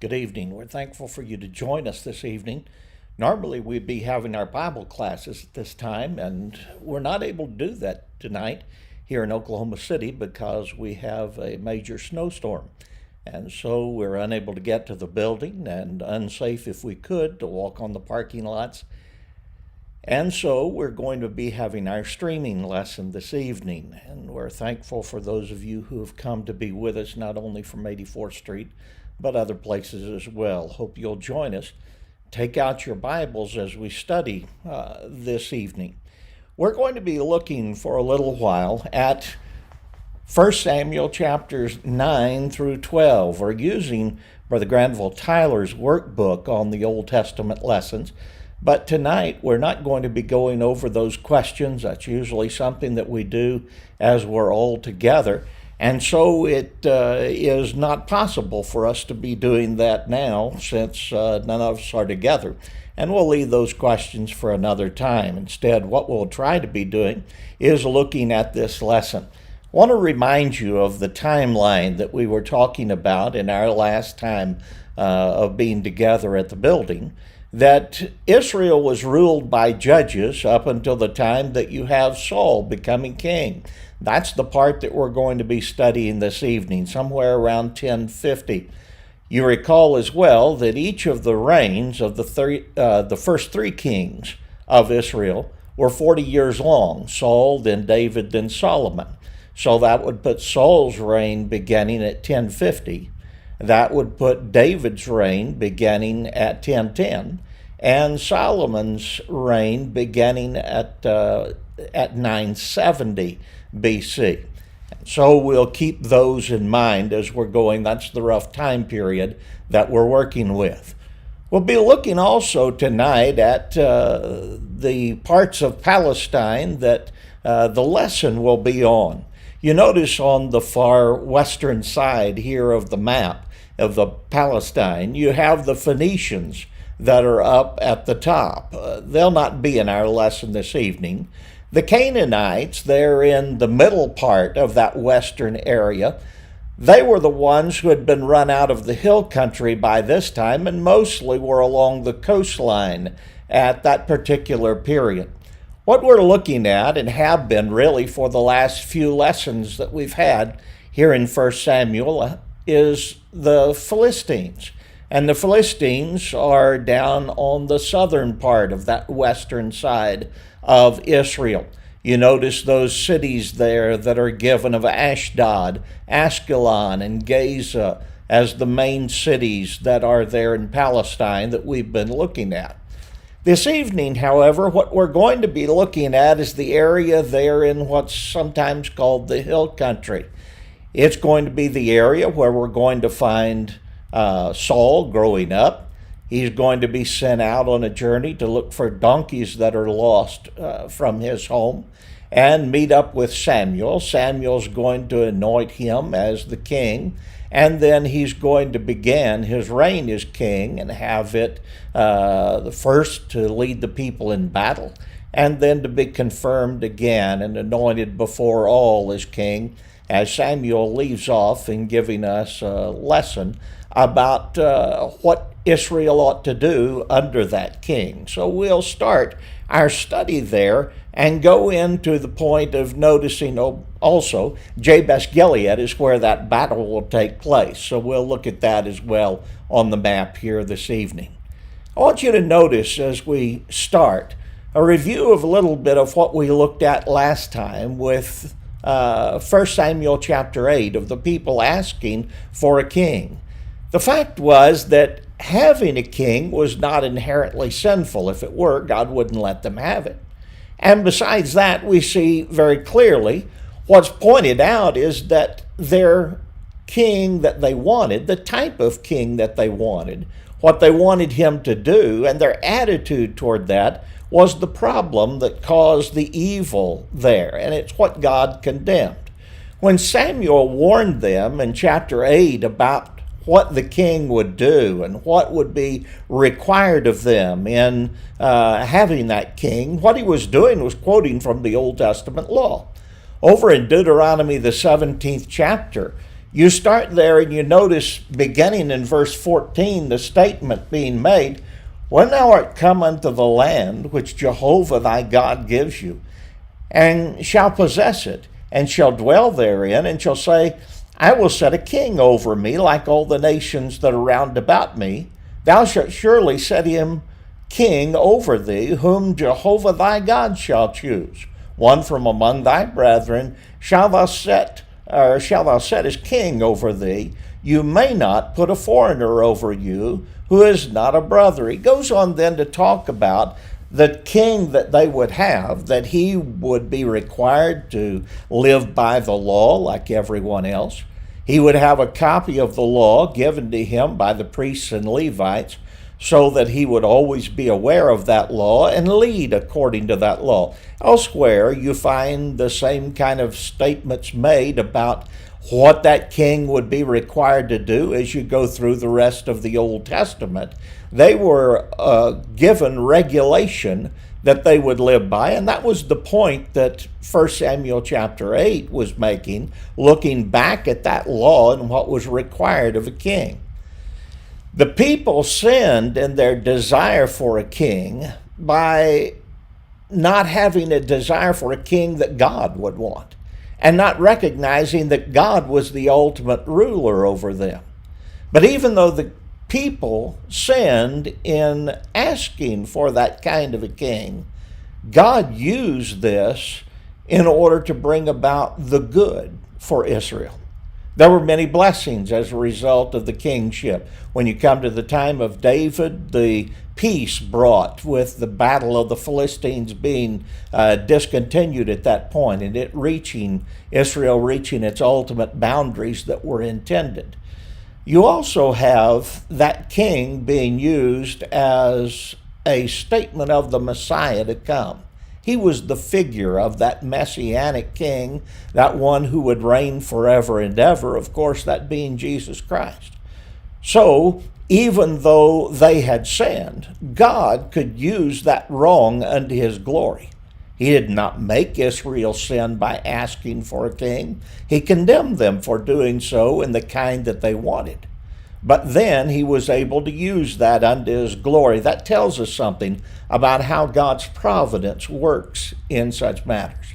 Good evening. We're thankful for you to join us this evening. Normally, we'd be having our Bible classes at this time, and we're not able to do that tonight here in Oklahoma City because we have a major snowstorm. And so we're unable to get to the building and unsafe if we could to walk on the parking lots. And so we're going to be having our streaming lesson this evening, and we're thankful for those of you who have come to be with us, not only from 84th Street, but other places as well. Hope you'll join us. Take out your Bibles as we study this evening. We're going to be looking for a little while at 1 Samuel chapters 9 through 12. We're using Brother Granville Tyler's workbook on the Old Testament lessons. But tonight, we're not going to be going over those questions. That's usually something that we do as we're all together. And so it is not possible for us to be doing that now since none of us are together. And we'll leave those questions for another time. Instead, what we'll try to be doing is looking at this lesson. I want to remind you of the timeline that we were talking about in our last time of being together at the building, that Israel was ruled by judges up until the time that you have Saul becoming king. That's the part that we're going to be studying this evening, somewhere around 1050. You recall as well that each of the reigns of the first three kings of Israel were 40 years long, Saul, then David, then Solomon. So that would put Saul's reign beginning at 1050. That would put David's reign beginning at 1010, and Solomon's reign beginning at 970 BC. So we'll keep those in mind as we're going. That's the rough time period that we're working with. We'll be looking also tonight at the parts of Palestine that the lesson will be on. You notice on the far western side here of the map of the Palestine, you have the Phoenicians that are up at the top. They'll not be in our lesson this evening. The Canaanites, they're in the middle part of that western area. They were the ones who had been run out of the hill country by this time and mostly were along the coastline at that particular period. What we're looking at, and have been really for the last few lessons that we've had here in 1 Samuel, is the Philistines. And the Philistines are down on the southern part of that western side of Israel. You notice those cities there that are given of Ashdod, Askelon, and Gaza as the main cities that are there in Palestine that we've been looking at. This evening, however, what we're going to be looking at is the area there in what's sometimes called the hill country. It's going to be the area where we're going to find Saul growing up. He's going to be sent out on a journey to look for donkeys that are lost from his home and meet up with Samuel. Samuel's going to anoint him as the king, and then he's going to begin his reign as king and have it the first to lead the people in battle, and then to be confirmed again and anointed before all as king, as Samuel leaves off in giving us a lesson about what Israel ought to do under that king. So we'll start our study there and go into the point of noticing also Jabesh Gilead is where that battle will take place. So we'll look at that as well on the map here this evening. I want you to notice as we start a review of a little bit of what we looked at last time with 1 Samuel chapter 8 of the people asking for a king. The fact was that having a king was not inherently sinful. If it were, God wouldn't let them have it. And besides that, we see very clearly what's pointed out is that their king that they wanted, the type of king that they wanted, what they wanted him to do, and their attitude toward that was the problem that caused the evil there, and it's what God condemned. When Samuel warned them in chapter 8 about what the king would do and what would be required of them in having that king, what he was doing was quoting from the Old Testament law. Over in Deuteronomy, the 17th chapter, You start there and you notice beginning in verse 14 the statement being made, when thou art come unto the land which Jehovah thy God gives you, and shall possess it, and shall dwell therein, and shall say, I will set a king over me like all the nations that are round about me. Thou shalt surely set him king over thee, whom Jehovah thy God shall choose. One from among thy brethren shall thou set as king over thee. You may not put a foreigner over you who is not a brother. He goes on then to talk about the king that they would have, that he would be required to live by the law like everyone else. He would have a copy of the law given to him by the priests and Levites so that he would always be aware of that law and lead according to that law. Elsewhere, you find the same kind of statements made about what that king would be required to do as you go through the rest of the Old Testament. They were given regulation that they would live by, and that was the point that 1 Samuel chapter 8 was making, looking back at that law and what was required of a king. The people sinned in their desire for a king by not having a desire for a king that God would want, and not recognizing that God was the ultimate ruler over them. But even though the people sinned in asking for that kind of a king, God used this in order to bring about the good for Israel. There were many blessings as a result of the kingship. When you come to the time of David, the peace brought with the battle of the Philistines being discontinued at that point, and Israel reaching its ultimate boundaries that were intended. You also have that king being used as a statement of the Messiah to come. He was the figure of that messianic king, that one who would reign forever and ever, of course, that being Jesus Christ. So, even though they had sinned, God could use that wrong unto his glory. He did not make Israel sin by asking for a king. He condemned them for doing so in the kind that they wanted. But then he was able to use that unto his glory. That tells us something about how God's providence works in such matters.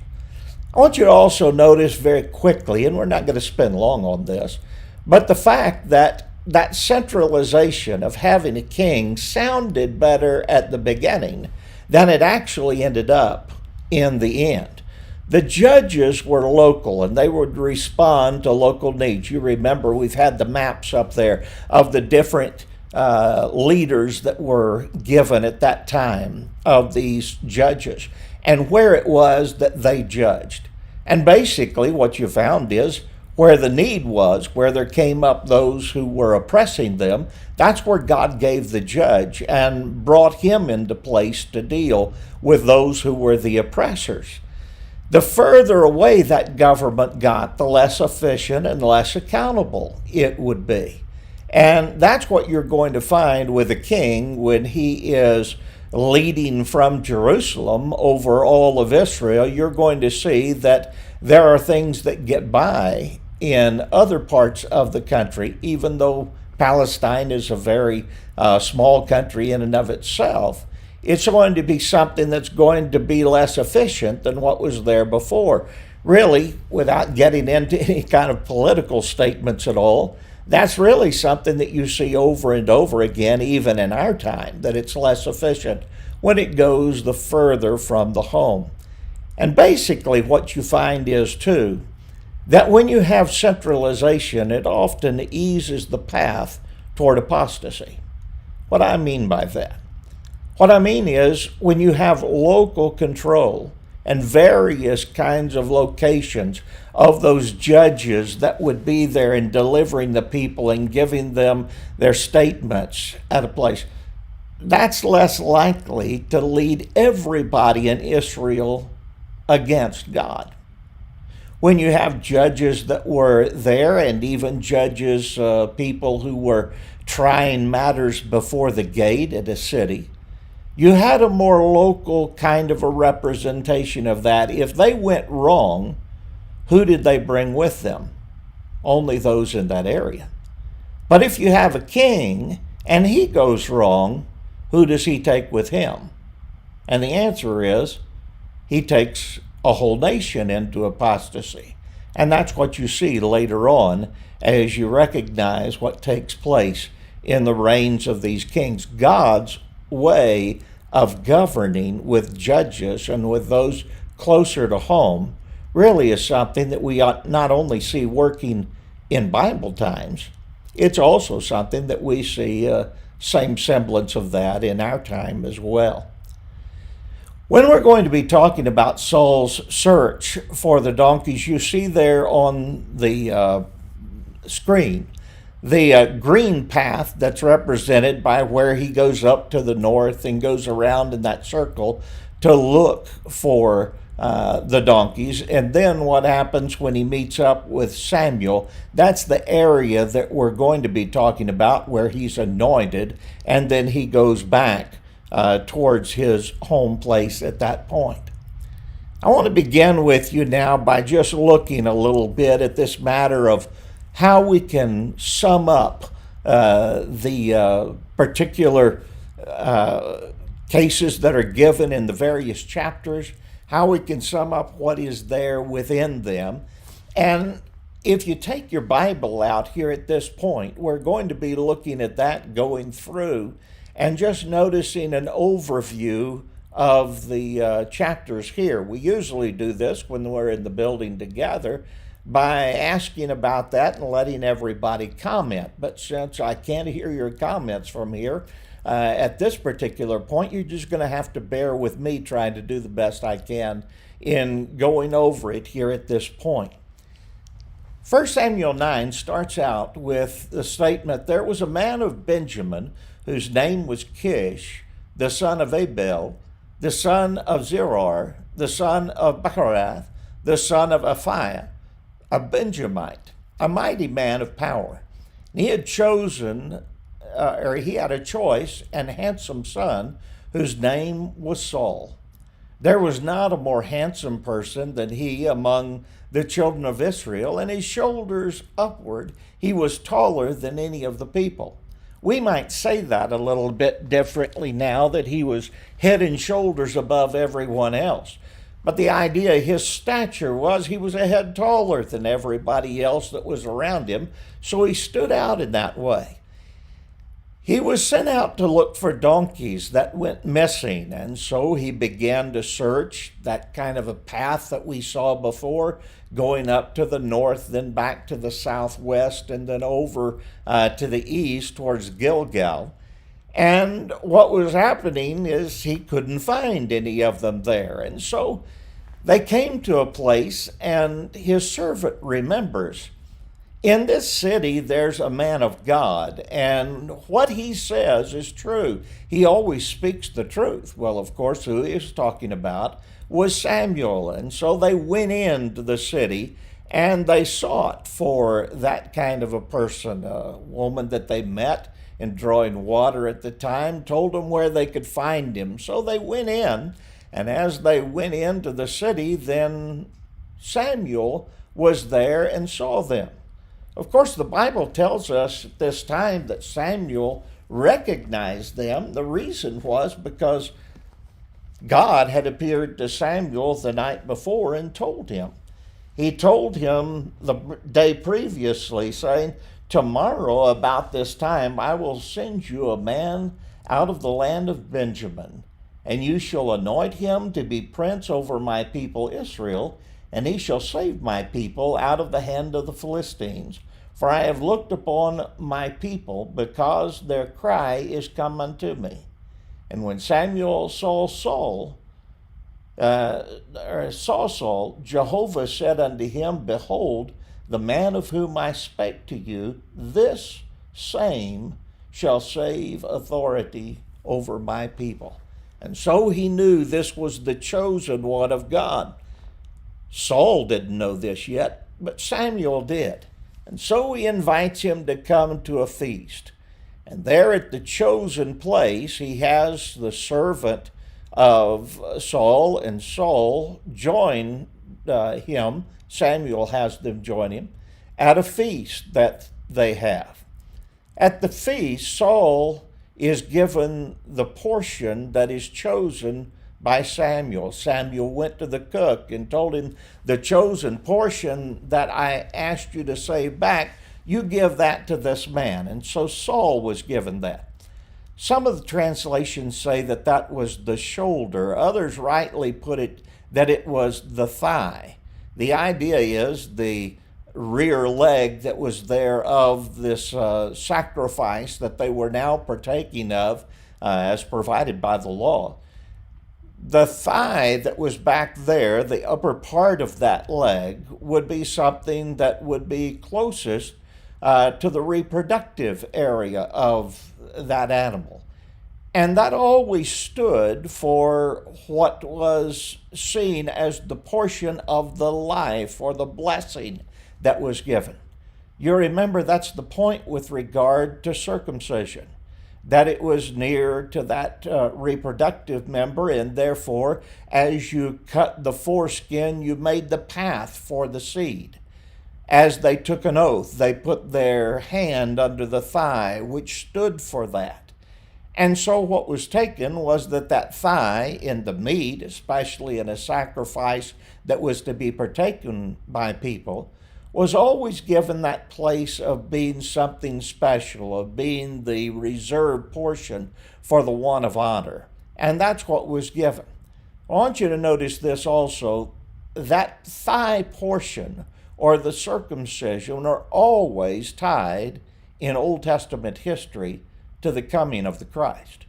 I want you to also notice very quickly, and we're not going to spend long on this, but the fact that that centralization of having a king sounded better at the beginning than it actually ended up in the end. The judges were local, and they would respond to local needs. You remember we've had the maps up there of the different leaders that were given at that time of these judges and where it was that they judged. And basically what you found is where the need was, where there came up those who were oppressing them, that's where God gave the judge and brought him into place to deal with those who were the oppressors. The further away that government got, the less efficient and less accountable it would be. And that's what you're going to find with a king when he is leading from Jerusalem over all of Israel. You're going to see that there are things that get by in other parts of the country, even though Palestine is a very small country in and of itself. It's going to be something that's going to be less efficient than what was there before. Really, without getting into any kind of political statements at all, that's really something that you see over and over again, even in our time, that it's less efficient when it goes the further from the home. And basically what you find is, too, that when you have centralization, it often eases the path toward apostasy. What I mean by that? What I mean is when you have local control and various kinds of locations of those judges that would be there and delivering the people and giving them their statements at a place, that's less likely to lead everybody in Israel against God. When you have judges that were there and even judges, people who were trying matters before the gate at a city, you had a more local kind of a representation of that. If they went wrong, who did they bring with them? only those in that area. But if you have a king and he goes wrong, who does he take with him? And the answer is he takes a whole nation into apostasy. And that's what you see later on as you recognize what takes place in the reigns of these kings. God's way of governing with judges and with those closer to home really is something that we ought not only see working in Bible times, it's also something that we see same semblance of that in our time as well. When we're going to be talking about Saul's search for the donkeys, you see there on the screen the green path that's represented by where he goes up to the north and goes around in that circle to look for the donkeys. And then what happens when he meets up with Samuel, that's the area that we're going to be talking about where he's anointed, and then he goes back towards his home place at that point. I want to begin with you now by just looking a little bit at this matter of how we can sum up the particular cases that are given in the various chapters, how we can sum up what is there within them. And if you take your Bible out here at this point, we're going to be looking at that, going through and just noticing an overview of the chapters here. We usually do this when we're in the building together by asking about that and letting everybody comment. But since I can't hear your comments from here, at this particular point, you're just going to have to bear with me trying to do the best I can in going over it here at this point. 1 Samuel 9 starts out with the statement, "There was a man of Benjamin whose name was Kish, the son of Abel, the son of Zeror, the son of Bechorath, the son of Aphiah, a Benjamite, a mighty man of power. And he had a choice and handsome son whose name was Saul. There was not a more handsome person than he among the children of Israel, and his shoulders upward he was taller than any of the people." We might say that a little bit differently now, that he was head and shoulders above everyone else. But the idea, his stature was he was a head taller than everybody else that was around him, so he stood out in that way. He was sent out to look for donkeys that went missing, and so he began to search that kind of a path that we saw before, going up to the north, then back to the southwest, and then over to the east towards Gilgal. And what was happening is he couldn't find any of them there. And so they came to a place, and his servant remembers, in this city there's a man of God, and what he says is true. He always speaks the truth. Well, of course, who he was talking about was Samuel. And so they went into the city, and they sought for that kind of a person, a woman that they met and drawing water at the time, told them where they could find him. So they went in, and as they went into the city, then Samuel was there and saw them. Of course, the Bible tells us at this time that Samuel recognized them. The reason was because God had appeared to Samuel the night before and told him. He told him the day previously, saying, "Tomorrow about this time I will send you a man out of the land of Benjamin, and you shall anoint him to be prince over my people Israel, and he shall save my people out of the hand of the Philistines. For I have looked upon my people, because their cry is come unto me." And when Samuel saw Saul, Jehovah said unto him, "Behold, the man of whom I spake to you, this same shall save authority over my people." And so he knew this was the chosen one of God. Saul didn't know this yet, but Samuel did. And so he invites him to come to a feast. And there at the chosen place, he has the servant of Saul, and Saul join him. Samuel has them join him. at a feast that they have. At the feast, Saul is given the portion that is chosen by Samuel. Samuel went to the cook and told him, the chosen portion that I asked you to save back, you give that to this man. And so Saul was given that. Some of the translations say that that was the shoulder. Others rightly put it that it was the thigh. The idea is the rear leg that was there of this sacrifice that they were now partaking of as provided by the law. The thigh that was back there, the upper part of that leg, would be something that would be closest to the reproductive area of that animal. And that always stood for what was seen as the portion of the life or the blessing that was given. You remember that's the point with regard to circumcision, that it was near to that reproductive member, and therefore, as you cut the foreskin, you made the path for the seed. As they took an oath, they put their hand under the thigh, which stood for that. And so what was taken was that thigh in the meat, especially in a sacrifice that was to be partaken by people, was always given that place of being something special, of being the reserved portion for the one of honor. And that's what was given. I want you to notice this also, that thigh portion or the circumcision are always tied in Old Testament history to the coming of the Christ.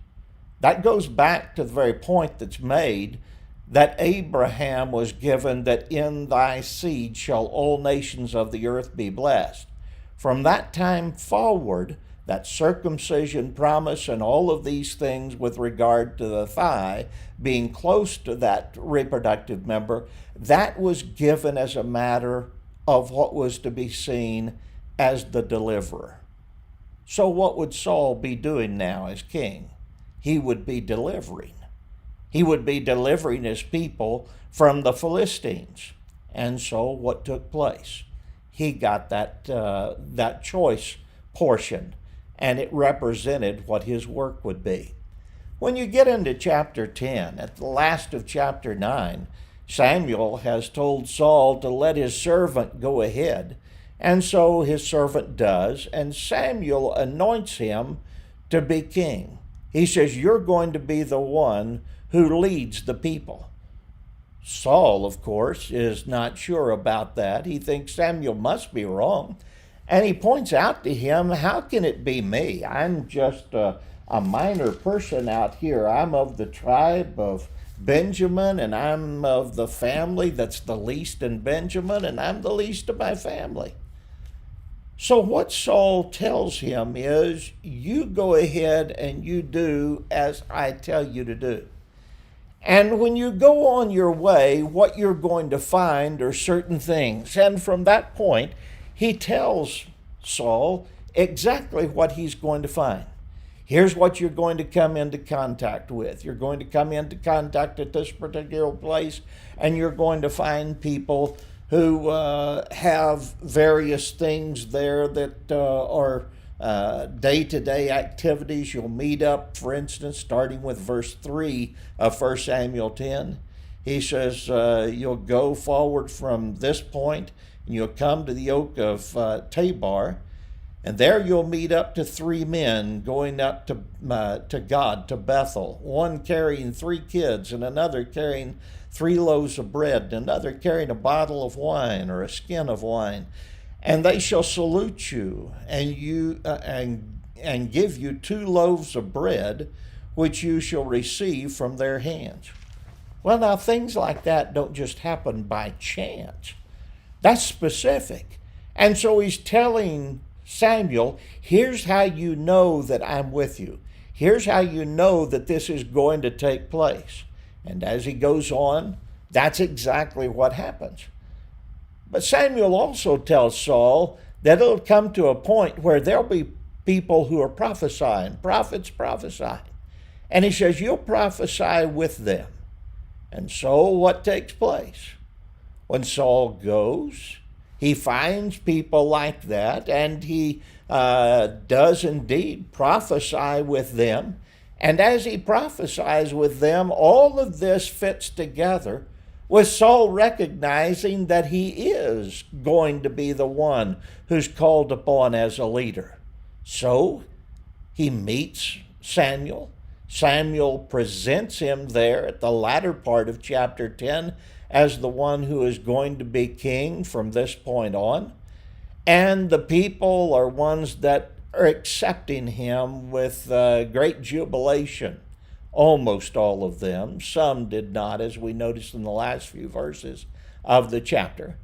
That goes back to the very point that's made that Abraham was given that in thy seed shall all nations of the earth be blessed. From that time forward, that circumcision promise and all of these things with regard to the thigh being close to that reproductive member, that was given as a matter of what was to be seen as the deliverer. So what would Saul be doing now as king? He would be delivering. He would be delivering his people from the Philistines. And so what took place? He got that choice portion, and it represented what his work would be. When you get into chapter 10, at the last of chapter 9, Samuel has told Saul to let his servant go ahead, and so his servant does, and Samuel anoints him to be king. He says, you're going to be the one who leads the people. Saul, of course, is not sure about that. He thinks Samuel must be wrong. And he points out to him, how can it be me? I'm just a minor person out here. I'm of the tribe of Benjamin, and I'm of the family that's the least in Benjamin, and I'm the least of my family. So what Saul tells him is, you go ahead and you do as I tell you to do. And when you go on your way, what you're going to find are certain things. And from that point, he tells Saul exactly what he's going to find. Here's what you're going to come into contact with. You're going to come into contact at this particular place, and you're going to find people who have various things there that are day-to-day activities. You'll meet up, for instance, starting with verse 3 of 1 Samuel 10. He says, you'll go forward from this point, and you'll come to the oak of Tabor, and there you'll meet up to 3 men going up to God, to Bethel, one carrying 3 kids, and another carrying 3 loaves of bread, and another carrying a bottle of wine or a skin of wine. And they shall salute you, and give you 2 loaves of bread, which you shall receive from their hands. Well, now, things like that don't just happen by chance. That's specific. And so he's telling Samuel, here's how you know that I'm with you. Here's how you know that this is going to take place. And as he goes on, that's exactly what happens. But Samuel also tells Saul that it'll come to a point where there'll be people who are prophesying, prophets prophesying. And he says, you'll prophesy with them. And so what takes place? When Saul goes, He finds people like that, and he does indeed prophesy with them. And as he prophesies with them, all of this fits together with Saul recognizing that he is going to be the one who's called upon as a leader. So he meets Samuel. Samuel presents him there at the latter part of chapter 10 as the one who is going to be king from this point on. And the people are ones that are accepting him with great jubilation. Almost all of them. Some did not, as we noticed in the last few verses of the chapter.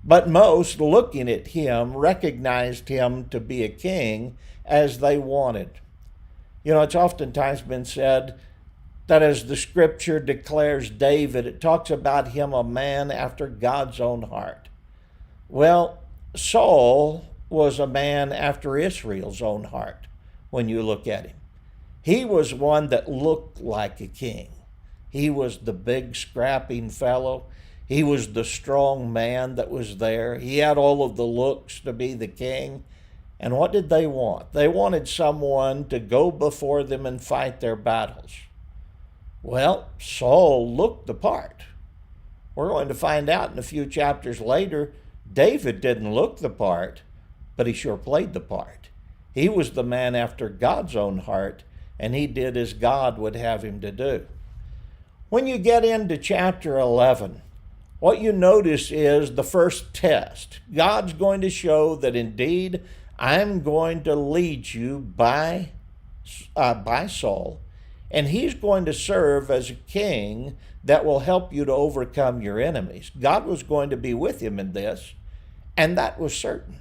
But most, looking at him, recognized him to be a king as they wanted. You know, it's oftentimes been said that as the scripture declares David, it talks about him a man after God's own heart. Well, Saul was a man after Israel's own heart when you look at him. He was one that looked like a king. He was the big scrapping fellow. He was the strong man that was there. He had all of the looks to be the king. And what did they want? They wanted someone to go before them and fight their battles. Well, Saul looked the part. We're going to find out in a few chapters later, David didn't look the part, but he sure played the part. He was the man after God's own heart, and he did as God would have him to do. When you get into chapter 11, what you notice is the first test. God's going to show that indeed I'm going to lead you by Saul, and he's going to serve as a king that will help you to overcome your enemies. God was going to be with him in this, and that was certain.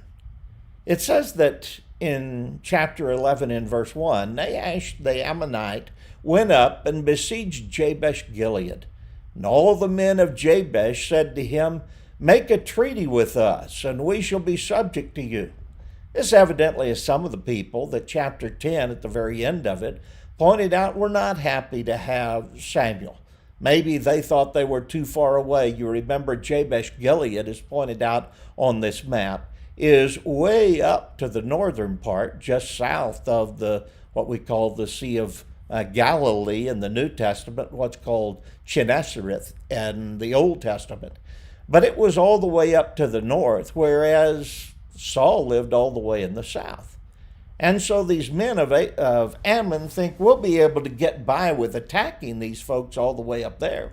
It says that in chapter 11 in verse 1, Nahash the Ammonite went up and besieged Jabesh Gilead. And all the men of Jabesh said to him, "Make a treaty with us, and we shall be subject to you." This evidently is some of the people that chapter 10, at the very end of it, pointed out were not happy to have Samuel. Maybe they thought they were too far away. You remember Jabesh Gilead, as pointed out on this map, is way up to the northern part, just south of what we call the Sea of Galilee in the New Testament, what's called Gennesareth in the Old Testament. But it was all the way up to the north, whereas Saul lived all the way in the south. And so these men of Ammon think we'll be able to get by with attacking these folks all the way up there.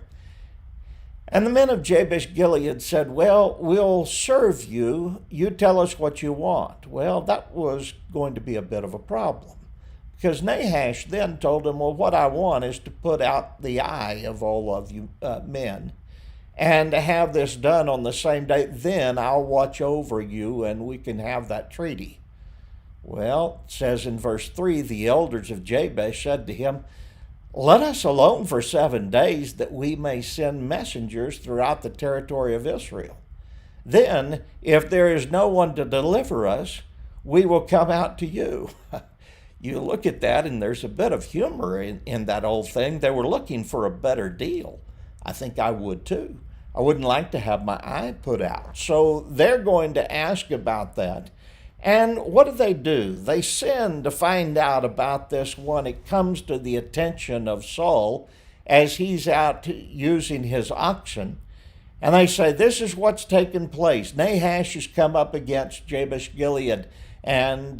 And the men of Jabesh Gilead said, "Well, we'll serve you. You tell us what you want." Well, that was going to be a bit of a problem, because Nahash then told him, "Well, what I want is to put out the eye of all of you men, and to have this done on the same day. Then I'll watch over you, and we can have that treaty." Well, it says in verse 3, the elders of Jabesh said to him, "Let us alone for 7 days, that we may send messengers throughout the territory of Israel. Then, if there is no one to deliver us, we will come out to you." You look at that, and there's a bit of humor in that old thing. They were looking for a better deal. I think I would too. I wouldn't like to have my eye put out. So they're going to ask about that. And what do? They send to find out about this when it comes to the attention of Saul as he's out using his oxen. And they say, "This is what's taken place. Nahash has come up against Jabesh Gilead, and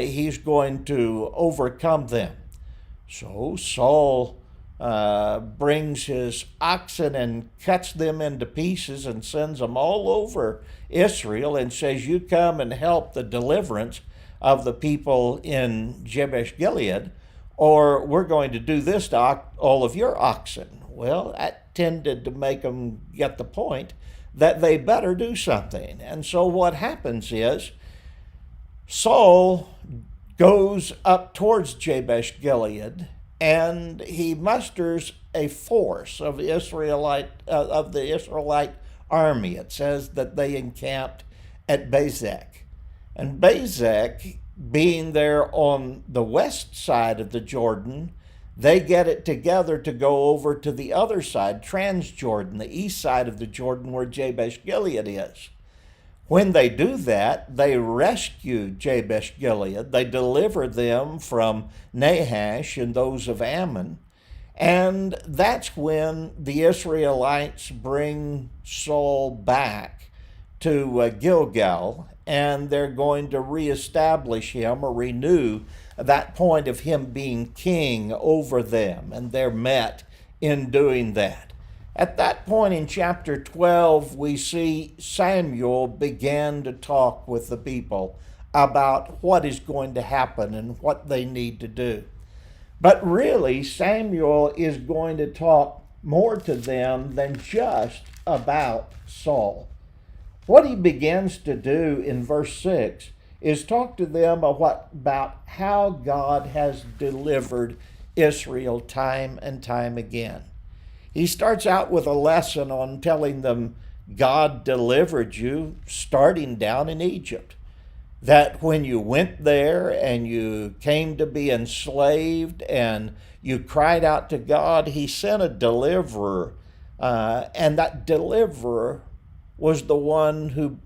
he's going to overcome them." So Saul brings his oxen and cuts them into pieces and sends them all over Israel and says, "You come and help the deliverance of the people in Jabesh Gilead, or we're going to do this to all of your oxen." Well, that tended to make them get the point that they better do something. And so what happens is Saul goes up towards Jabesh Gilead, and he musters a force of the Israelite army. It says that they encamped at Bezek. And Bezek, being there on the west side of the Jordan, they get it together to go over to the other side, Transjordan, the east side of the Jordan where Jabesh Gilead is. When they do that, they rescue Jabesh Gilead. They deliver them from Nahash and those of Ammon. And that's when the Israelites bring Saul back to Gilgal, and they're going to reestablish him or renew that point of him being king over them. And they're met in doing that. At that point in chapter 12, we see Samuel began to talk with the people about what is going to happen and what they need to do. But really, Samuel is going to talk more to them than just about Saul. What he begins to do in verse 6 is talk to them about how God has delivered Israel time and time again. He starts out with a lesson on telling them God delivered you starting down in Egypt. That when you went there and you came to be enslaved and you cried out to God, he sent a deliverer. And that deliverer was the one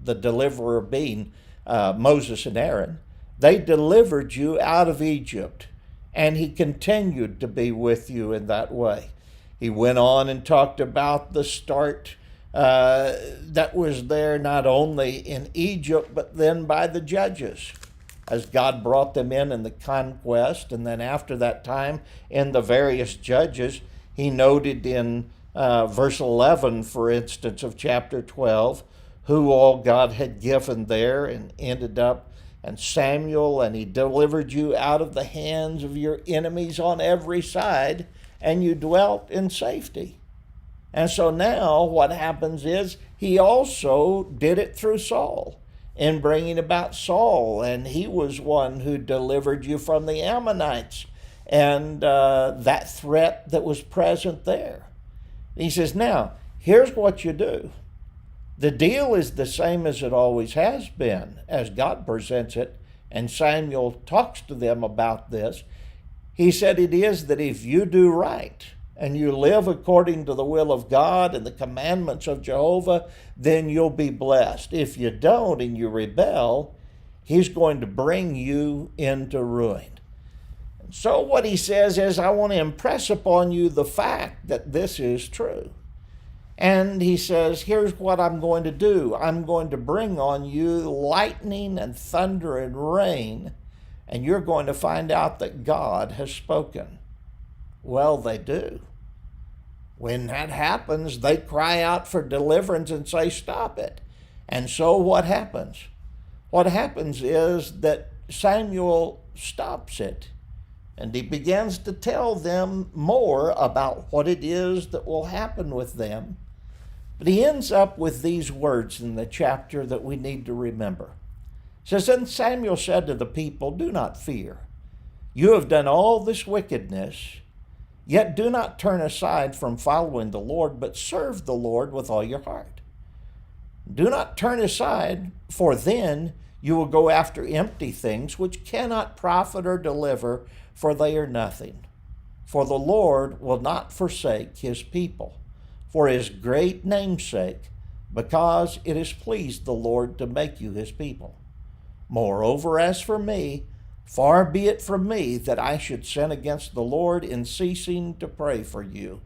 the deliverer being Moses and Aaron. They delivered you out of Egypt, and he continued to be with you in that way. He went on and talked about the start that was there not only in Egypt, but then by the judges, as God brought them in the conquest. And then after that time, in the various judges, he noted in verse 11, for instance, of chapter 12, who all God had given there, and ended up, and Samuel, and he delivered you out of the hands of your enemies on every side, and you dwelt in safety. And so now what happens is he also did it through Saul in bringing about Saul, and he was one who delivered you from the Ammonites and that threat that was present there. He says, now, here's what you do. The deal is the same as it always has been, as God presents it, and Samuel talks to them about this. He said it is that if you do right, and you live according to the will of God and the commandments of Jehovah, then you'll be blessed. If you don't and you rebel, he's going to bring you into ruin. And so what he says is, I want to impress upon you the fact that this is true. And he says, here's what I'm going to do. I'm going to bring on you lightning and thunder and rain, and you're going to find out that God has spoken. Well, they do. When that happens, they cry out for deliverance and say, stop it. And so what happens? What happens is that Samuel stops it, and he begins to tell them more about what it is that will happen with them. But he ends up with these words in the chapter that we need to remember. It says, then Samuel said to the people, do not fear. You have done all this wickedness, yet do not turn aside from following the Lord, but serve the Lord with all your heart. Do not turn aside, for then you will go after empty things which cannot profit or deliver, for they are nothing. For the Lord will not forsake his people, for his great name's sake, because it has pleased the Lord to make you his people. Moreover, as for me, far be it from me that I should sin against the Lord in ceasing to pray for you.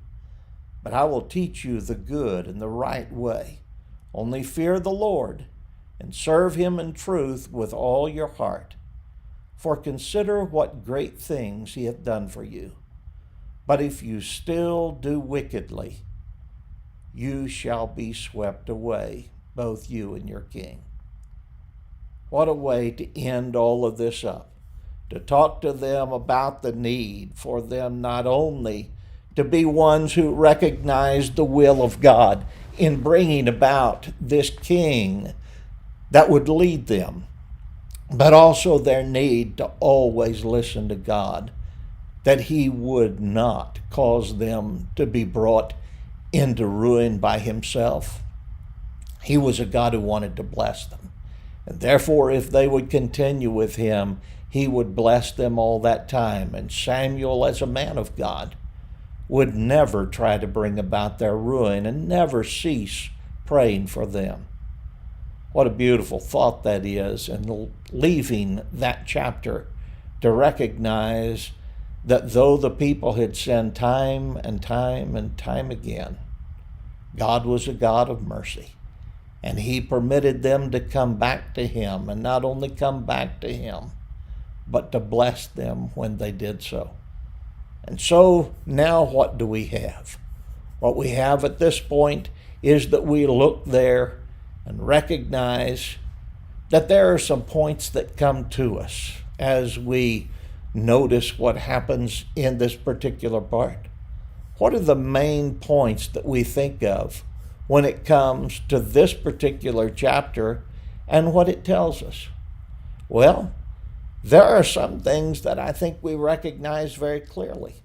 But I will teach you the good and the right way. Only fear the Lord and serve him in truth with all your heart. For consider what great things he hath done for you. But if you still do wickedly, you shall be swept away, both you and your king. What a way to end all of this up. To talk to them about the need for them not only to be ones who recognize the will of God in bringing about this king that would lead them, but also their need to always listen to God, that he would not cause them to be brought into ruin by himself. He was a God who wanted to bless them. And therefore, if they would continue with him, he would bless them all that time. And Samuel, as a man of God, would never try to bring about their ruin and never cease praying for them. What a beautiful thought that is, and leaving that chapter to recognize that though the people had sinned time and time and time again, God was a God of mercy. And he permitted them to come back to him, and not only come back to him, but to bless them when they did so. And so now what do we have? What we have at this point is that we look there and recognize that there are some points that come to us as we notice what happens in this particular part. What are the main points that we think of when it comes to this particular chapter and what it tells us? Well, there are some things that I think we recognize very clearly.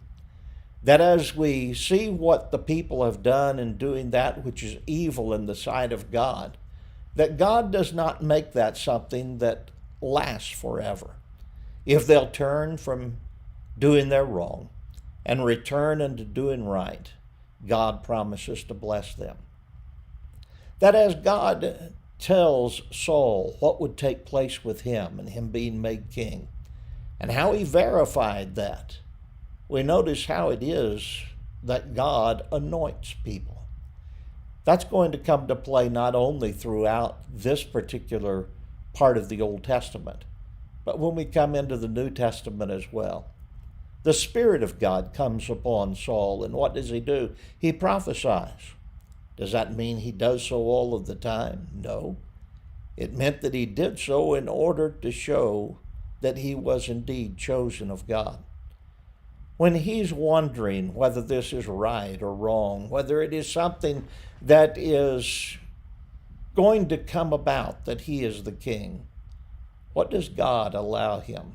That as we see what the people have done in doing that which is evil in the sight of God, that God does not make that something that lasts forever. If they'll turn from doing their wrong and return unto doing right, God promises to bless them. That as God tells Saul what would take place with him and him being made king, and how he verified that, we notice how it is that God anoints people. That's going to come to play not only throughout this particular part of the Old Testament, but when we come into the New Testament as well. The Spirit of God comes upon Saul, and what does he do? He prophesies. Does that mean he does so all of the time? No. It meant that he did so in order to show that he was indeed chosen of God. When he's wondering whether this is right or wrong, whether it is something that is going to come about, that he is the king, what does God allow him?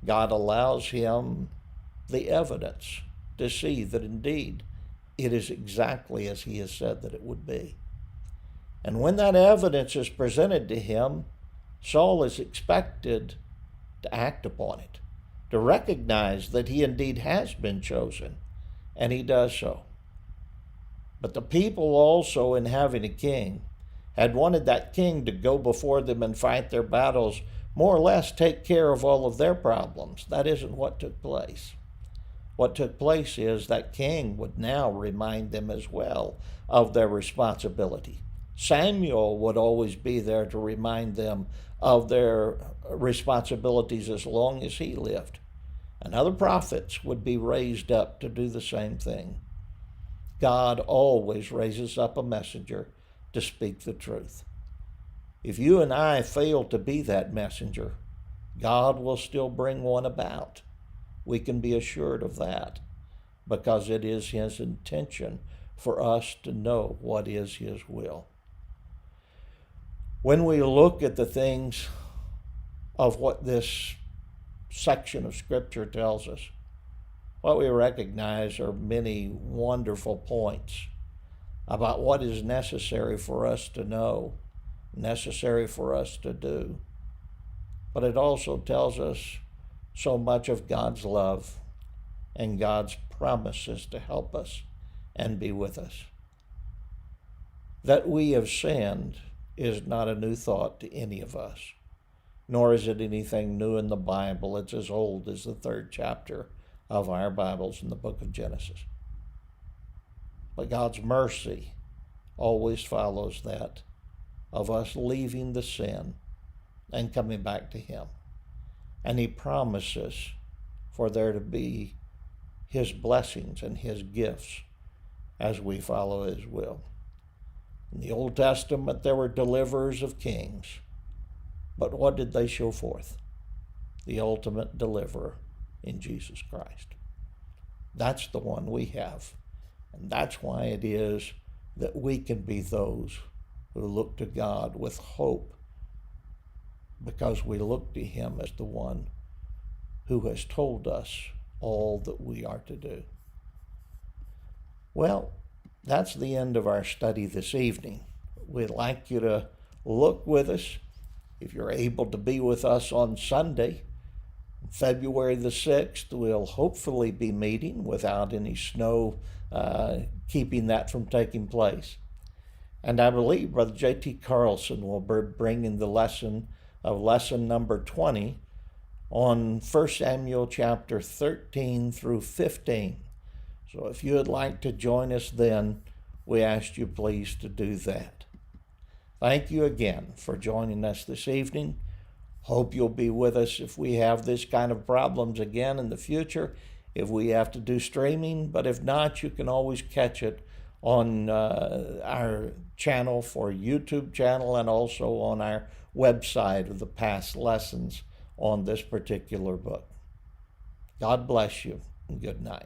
God allows him the evidence to see that indeed it is exactly as he has said that it would be. And when that evidence is presented to him, Saul is expected to act upon it, to recognize that he indeed has been chosen, and he does so. But the people also, in having a king, had wanted that king to go before them and fight their battles, more or less take care of all of their problems. That isn't what took place. What took place is that king would now remind them as well of their responsibility. Samuel would always be there to remind them of their responsibilities as long as he lived. And other prophets would be raised up to do the same thing. God always raises up a messenger to speak the truth. If you and I fail to be that messenger, God will still bring one about. We can be assured of that, because it is his intention for us to know what is his will. When we look at the things of what this section of Scripture tells us, what we recognize are many wonderful points about what is necessary for us to know, necessary for us to do. But it also tells us so much of God's love and God's promises to help us and be with us. That we have sinned is not a new thought to any of us, nor is it anything new in the Bible. It's as old as the 3rd chapter of our Bibles in the book of Genesis. But God's mercy always follows that of us leaving the sin and coming back to him. And he promises for there to be his blessings and his gifts as we follow his will. In the Old Testament, there were deliverers of kings. But what did they show forth? The ultimate deliverer in Jesus Christ. That's the one we have. And that's why it is that we can be those who look to God with hope, because we look to him as the one who has told us all that we are to do. Well, that's the end of our study this evening. We'd like you to look with us. If you're able to be with us on Sunday, February the 6th, we'll hopefully be meeting without any snow keeping that from taking place. And I believe Brother J.T. Carlson will be bringing the lesson number 20 on 1 Samuel chapter 13 through 15. So if you would like to join us then, we ask you please to do that. Thank you again for joining us this evening. Hope you'll be with us if we have this kind of problems again in the future, if we have to do streaming. But if not, you can always catch it on our channel for YouTube channel and also on our website of the past lessons on this particular book. God bless you and good night.